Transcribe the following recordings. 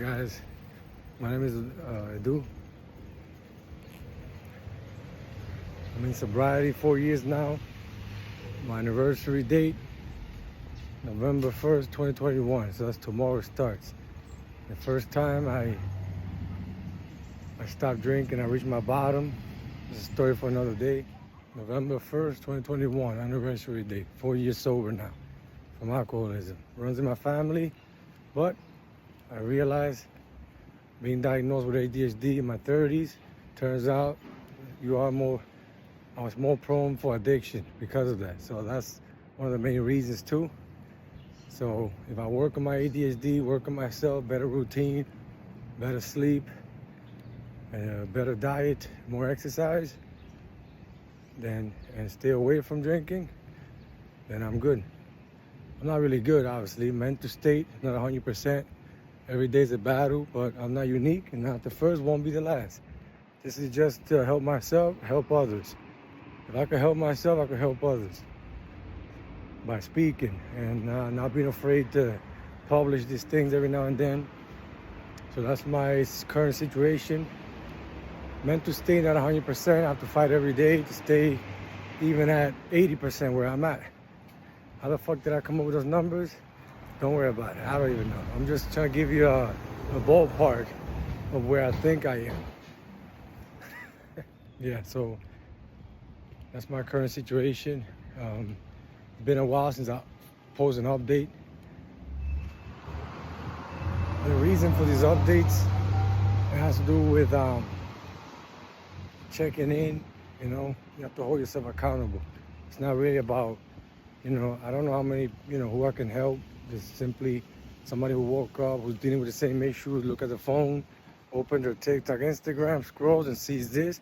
guys, my name is Edu. I'm in sobriety 4 years now. My anniversary date, November 1st, 2021. So that's tomorrow starts. The first time I stopped drinking, I reached my bottom. This is a story for another day. November 1st, 2021, anniversary date. 4 years sober now from alcoholism. Runs in my family, but I realized being diagnosed with ADHD in my 30s, turns out I was more prone for addiction because of that. So that's one of the main reasons too. So if I work on my ADHD, work on myself, better routine, better sleep, better diet, more exercise, and stay away from drinking, then I'm good. I'm not really good, obviously. Mental state, not 100%. Every day's a battle, but I'm not unique, and not the first, won't be the last. This is just to help myself, help others. If I can help myself, I can help others by speaking and not being afraid to publish these things every now and then. So that's my current situation. Mental state, not 100%. I have to fight every day to stay even at 80% where I'm at. How the fuck did I come up with those numbers? Don't worry about it. I don't even know. I'm just trying to give you a ballpark of where I think I am. Yeah, so that's my current situation. It's been a while since I posted an update. The reason for these updates, it has to do with checking in. You know, you have to hold yourself accountable. It's not really about, I don't know how many, who I can help. Just simply somebody who woke up, who's dealing with the same issues, look at the phone, open their TikTok, Instagram, scrolls and sees this.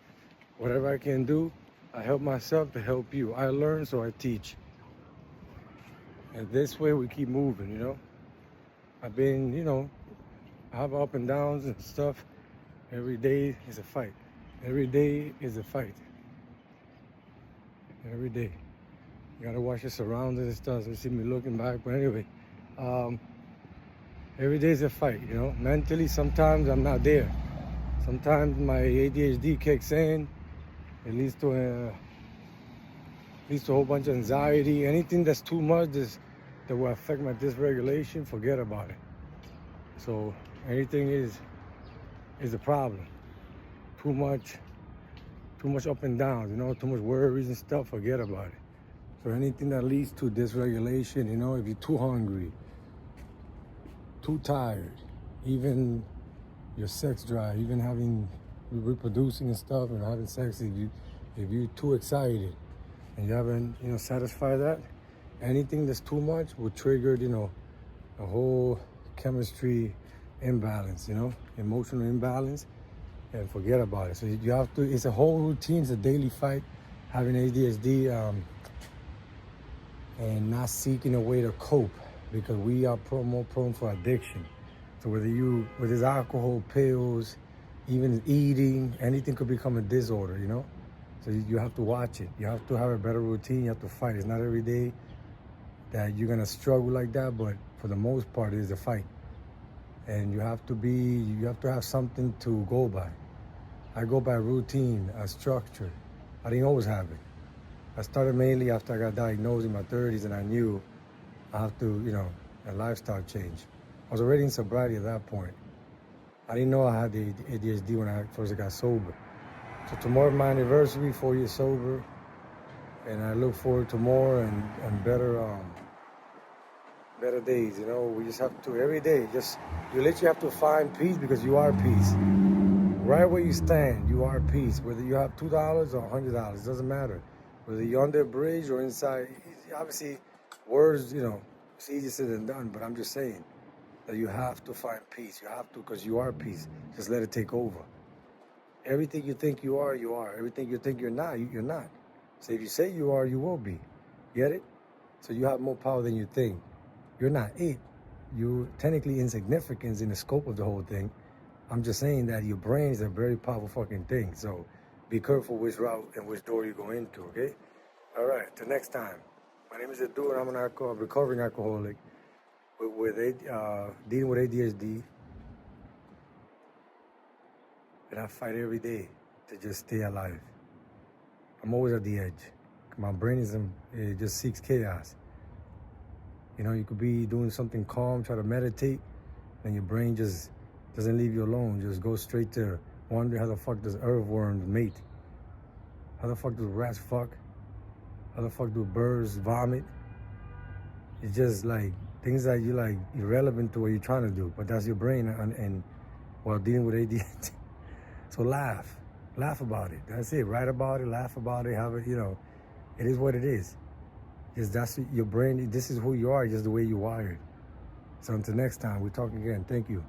Whatever I can do, I help myself to help you. I learn, so I teach. And this way we keep moving, I've been, I have up and downs and stuff. Every day is a fight. Every day is a fight. Every day. You gotta watch your surroundings and stuff. So you see me looking back, but anyway. Every day is a fight, Mentally, sometimes I'm not there. Sometimes my ADHD kicks in. It leads to a whole bunch of anxiety. Anything that's too much that will affect my dysregulation, forget about it. So anything is a problem. Too much up and downs, too much worries and stuff, forget about it. So anything that leads to dysregulation, if you're too hungry, too tired, even your sex drive, even reproducing and stuff and having sex, if you're too excited and you haven't, satisfied that, anything that's too much will trigger, a whole chemistry imbalance, emotional imbalance, and forget about it. So you have to, it's a whole routine, it's a daily fight, having ADHD, and not seeking a way to cope, because we are more prone for addiction. So whether it's alcohol, pills, even eating, anything could become a disorder, So you have to watch it. You have to have a better routine. You have to fight. It's not every day that you're gonna struggle like that, but for the most part, it is a fight. And you have to have something to go by. I go by routine, a structure. I didn't always have it. I started mainly after I got diagnosed in my 30s, and I knew I have to, a lifestyle change. I was already in sobriety at that point. I didn't know I had the ADHD when I first got sober. So tomorrow my anniversary, 4 years sober, and I look forward to more and better days. We just have to every day. You literally have to find peace, because you are peace. Right where you stand, you are peace. Whether you have $2 or $100, it doesn't matter. Whether you're under a bridge or inside, obviously, words, it's easier said than done. But I'm just saying that you have to find peace. You have to, because you are peace. Just let it take over. Everything you think you are, you are. Everything you think you're not, you're not. So if you say you are, you will be. Get it? So you have more power than you think. You're not it. You're technically insignificant in the scope of the whole thing. I'm just saying that your brain is a very powerful fucking thing. So be careful which route and which door you go into, okay? All right, till next time. My name is Edu, and I'm a recovering alcoholic with dealing with ADHD. And I fight every day to just stay alive. I'm always at the edge. My brain it just seeks chaos. You know, you could be doing something calm, try to meditate, and your brain just doesn't leave you alone. Just goes straight to wonder how the fuck does earthworms mate? How the fuck do rats fuck? How the fuck do birds vomit? It's just like things that you like irrelevant to what you're trying to do, but that's your brain and while dealing with ADHD. So laugh about it. That's it. Write about it, laugh about it. Have it, you know, it is what it is. Just that's your brain. This is who you are. Just the way you're wired. So until next time, we talk again. Thank you.